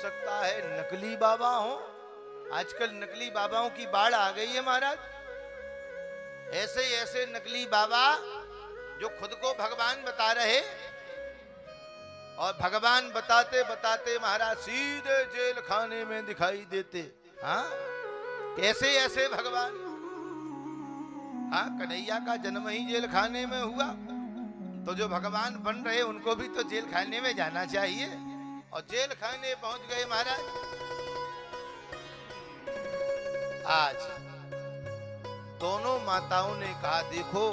सकता है नकली बाबा हो। आजकल नकली बाबाओं की बाढ़ आ गई है महाराज। ऐसे ऐसे नकली बाबा जो खुद को भगवान बता रहे और भगवान बताते बताते महाराज सीधे जेल खाने में दिखाई देते। हाँ, कैसे ऐसे भगवान। हाँ, कन्हैया का जन्म ही जेल खाने में हुआ, तो जो भगवान बन रहे उनको भी तो जेल खाने में जाना चाहिए, और जेल खाने पहुंच गए महाराज। आज दोनों माताओं ने कहा देखो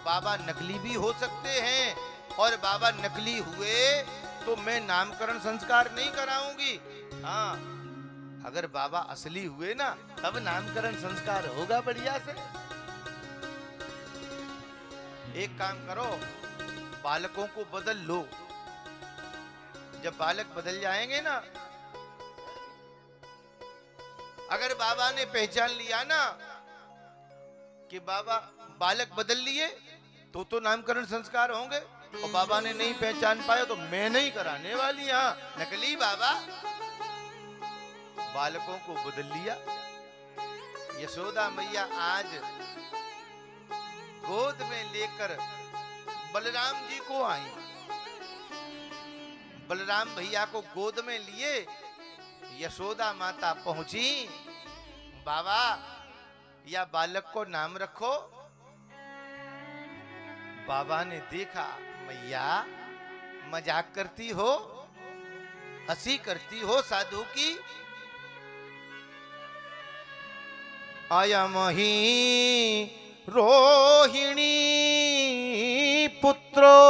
बाबा नकली भी हो सकते हैं, और बाबा नकली हुए तो मैं नामकरण संस्कार नहीं कराऊंगी। हाँ, अगर बाबा असली हुए ना तब नामकरण संस्कार होगा बढ़िया से। एक काम करो, बालकों को बदल लो। जब बालक बदल जाएंगे ना, अगर बाबा ने पहचान लिया ना कि बाबा बालक बदल लिए तो नामकरण संस्कार होंगे, और बाबा ने नहीं पहचान पाया तो मैं नहीं कराने वाली। हाँ, नकली बाबा। बालकों को बदल लिया। यशोदा मैया आज गोद में लेकर बलराम जी को आई। बलराम भैया को गोद में लिए यशोदा माता पहुंची। बाबा, या बालक को नाम रखो। बाबा ने देखा मैया मजाक करती हो, हंसी करती हो साधु की। अयमहि रोहिणी पुत्रो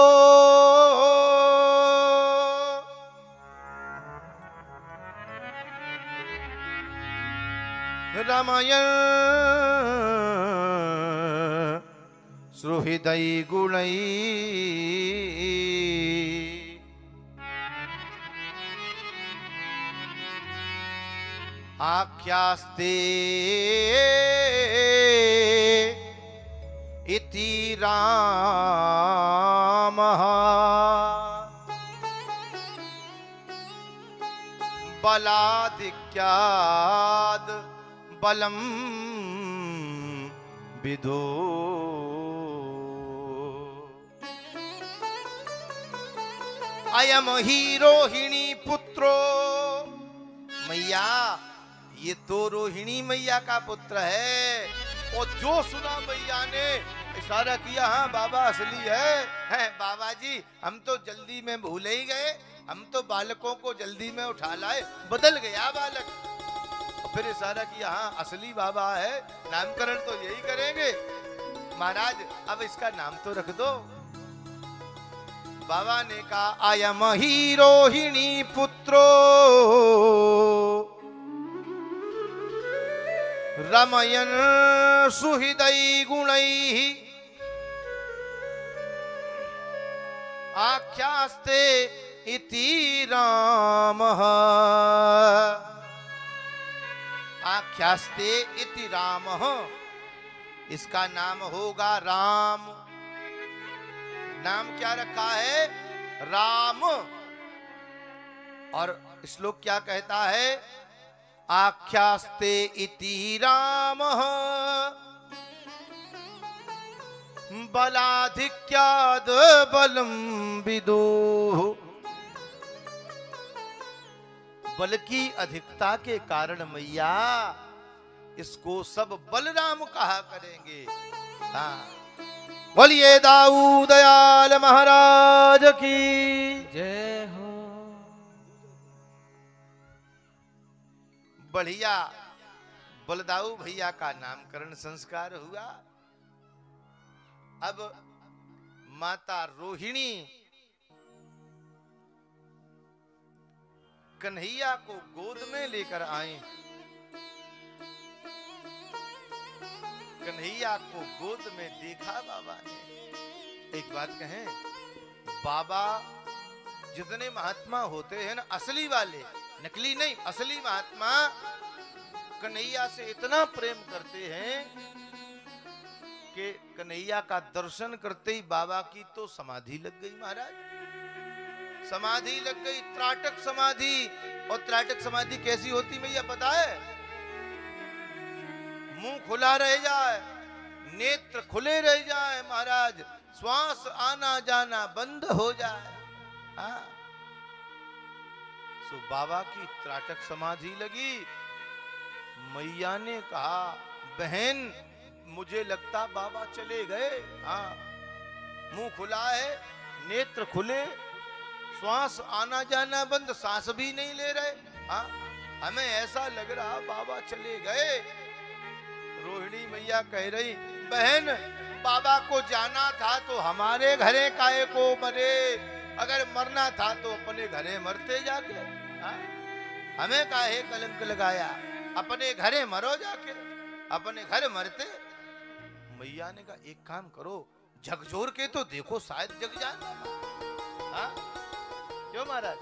रमयन् सुहृदय गुणैः आख्यास्ते इति रामः बलाधिक्याद् बलम विदो। अयम ही रोहिणी पुत्रो। मैया, ये तो रोहिणी मैया का पुत्र है। और जो सुना मैया ने इशारा किया, हाँ बाबा असली है बाबा जी, हम तो जल्दी में भूल ही गए, हम तो बालकों को जल्दी में उठा लाए, बदल गया बालक। फिर इशारा किया, हाँ असली बाबा है, नामकरण तो यही करेंगे। महाराज अब इसका नाम तो रख दो। बाबा ने कहा अयम ही रोहिणी पुत्रो रमयन सुहृदय गुणैः आख्यास्ते इति रामः। आख्यास्ते इति रामः, इसका नाम होगा राम। नाम क्या रखा है? राम। और श्लोक क्या कहता है? आख्यास्ते इति रामः बलाधिक्याद् बलम विदुः। बल की अधिकता के कारण मैया इसको सब बलराम कहा करेंगे। हाँ, बोलिए दाऊद दयाल महाराज की जय हो। बढ़िया बलदाऊ भैया का नामकरण संस्कार हुआ। अब माता रोहिणी कन्हैया को गोद में लेकर आए। कन्हैया को गोद में देखा बाबा ने। एक बात कहें, बाबा जितने महात्मा होते हैं ना, असली वाले, नकली नहीं, असली महात्मा कन्हैया से इतना प्रेम करते हैं कि कन्हैया का दर्शन करते ही बाबा की तो समाधि लग गई महाराज। समाधि लग गई, त्राटक समाधि। और त्राटक समाधि कैसी होती मैया पता है? मुंह खुला रह जाए, नेत्र खुले रह जाए महाराज, श्वास आना जाना बंद हो जाए। हाँ, सो बाबा की त्राटक समाधि लगी। मैया ने कहा बहन मुझे लगता बाबा चले गए। हाँ, मुंह खुला है, नेत्र खुले, श्वास आना जाना बंद, सांस भी नहीं ले रहे। हाँ, हमें ऐसा लग रहा बाबा चले गए। रोहिणी मैया कह रही बहन बाबा को जाना था तो हमारे घरे काहे को मरे, अगर मरना था तो अपने घरे मरते जाके। हाँ? हमें काहे कलंक लगाया, अपने घरे मरो जाके, अपने घर मरते। मैया ने कहा एक काम करो, झकझोर के तो देखो शायद जग जाए। हाँ? क्यों महाराज?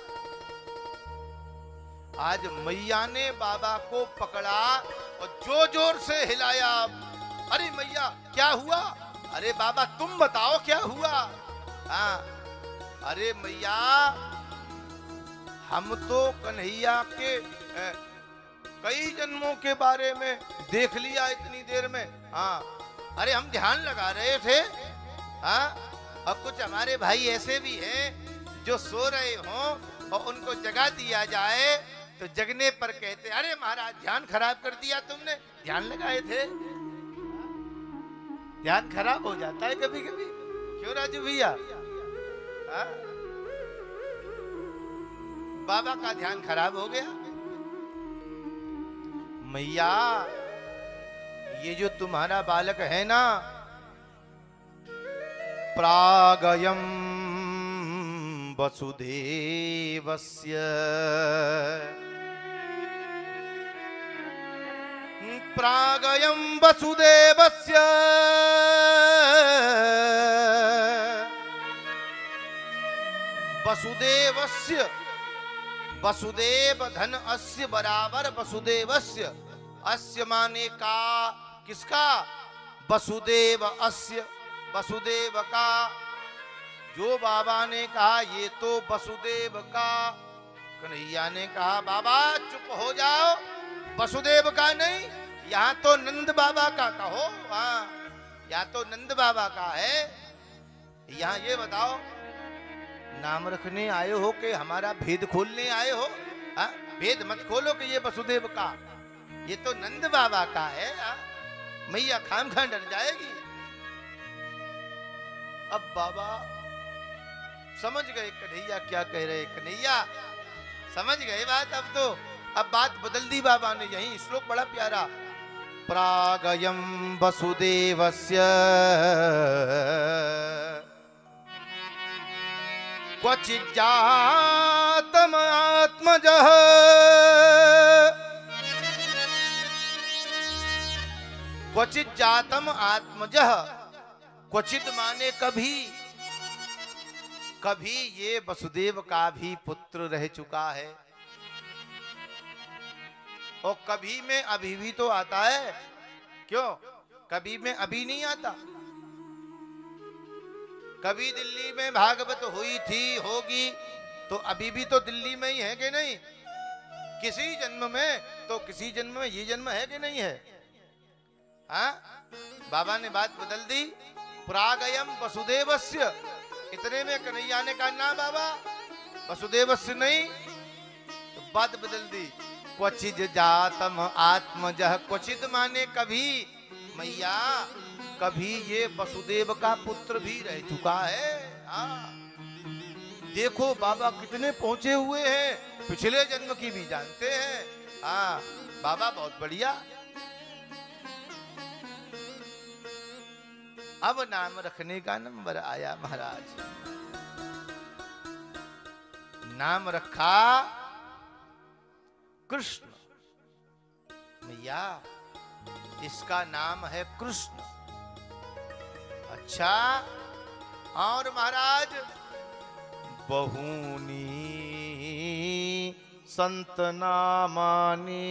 आज मैया ने बाबा को पकड़ा और जो जोर से हिलाया। अरे मैया क्या हुआ? अरे बाबा तुम बताओ क्या हुआ? हाँ, अरे मैया हम तो कन्हैया के कई जन्मों के बारे में देख लिया इतनी देर में। हाँ, अरे हम ध्यान लगा रहे थे। हाँ, और कुछ हमारे भाई ऐसे भी हैं जो सो रहे हों और उनको जगा दिया जाए तो जगने पर कहते अरे महाराज ध्यान खराब कर दिया तुमने, ध्यान लगाए थे। ध्यान खराब हो जाता है कभी कभी, क्यों राजू भैया? हाँ? बाबा का ध्यान खराब हो गया। मैया ये जो तुम्हारा बालक है ना, प्रागयम वसुदेवस्य प्रागयम वसुदेवस्य वसुदेवस्य वसुदेव धन अस्य बराबर वसुदेवस्य। अस्य माने का, किसका? वसुदेव अस्य, वसुदेव का। जो बाबा ने कहा ये तो वसुदेव का। कन्हैया ने कहा बाबा चुप हो जाओ, वसुदेव का नहीं, यहाँ तो नंद बाबा का कहो। हाँ, यहाँ तो नंद बाबा का है। यहाँ ये बताओ नाम रखने आए हो कि हमारा भेद खोलने आए हो? हाँ, भेद मत खोलो कि ये वसुदेव का, ये तो नंद बाबा का है। हाँ? मैया खाम खा डर जाएगी। अब बाबा समझ गए कन्हैया क्या कह रहे। कन्हैया समझ गए बात। अब बात बदल दी बाबा ने। यही श्लोक बड़ा प्यारा, प्रागयम वसुदेवस्य क्वचिज्जातम आत्मजः क्वचिज्जातम आत्मजः। क्वचित माने कभी, कभी ये वसुदेव का भी पुत्र रह चुका है और कभी में अभी भी तो आता है। क्यों? कभी में अभी नहीं आता। कभी दिल्ली में भागवत हुई थी, होगी, तो अभी भी तो दिल्ली में ही है कि नहीं? किसी जन्म में तो किसी जन्म में ये जन्म है कि नहीं है? हाँ, बाबा ने बात बदल दी। प्रागयम वसुदेवस्य, इतने में कन्हैया ने कहा ना बाबा वसुदेवस्य नहीं, तो बात बदल दी। क्वचित जातम आत्मजः, क्वचित माने कभी। मैया कभी ये वसुदेव का पुत्र भी रह चुका है। हाँ, देखो बाबा कितने पहुंचे हुए हैं, पिछले जन्म की भी जानते हैं। हाँ, बाबा बहुत बढ़िया। अब नाम रखने का नंबर आया महाराज। नाम रखा कृष्ण। मैया इसका नाम है कृष्ण। अच्छा, और महाराज बहूनी संत नामानी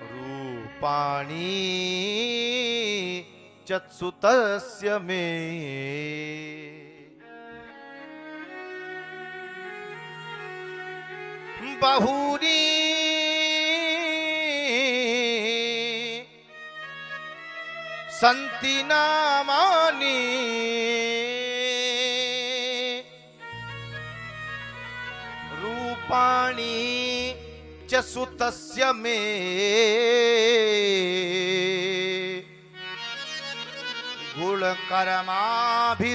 रूपाणी चत्सुतस्य में। बहुरी संति नामानि रूपाणि च सुतस्य मे गुणकर्माभिरूपाणि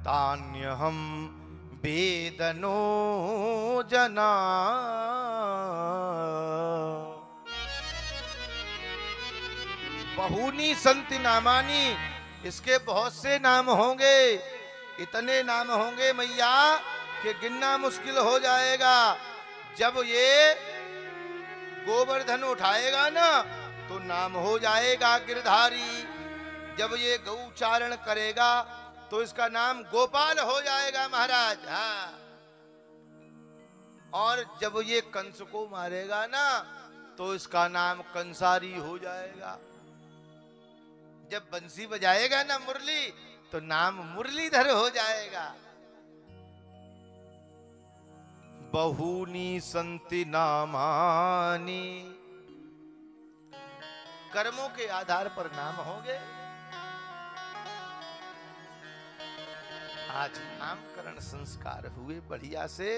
तान्यहं वेदनो जना। बहुनी संति नामानी, इसके बहुत से नाम होंगे, इतने नाम होंगे मैया कि गिनना मुश्किल हो जाएगा। जब ये गोवर्धन उठाएगा ना तो नाम हो जाएगा गिरधारी। जब ये गौचारण करेगा तो इसका नाम गोपाल हो जाएगा महाराज। हाँ, और जब ये कंस को मारेगा ना तो इसका नाम कंसारी हो जाएगा। जब बंसी बजाएगा ना मुरली तो नाम मुरलीधर हो जाएगा। बहुनी संति नामानि, कर्मों के आधार पर नाम होंगे। आज नामकरण संस्कार हुए बढ़िया से।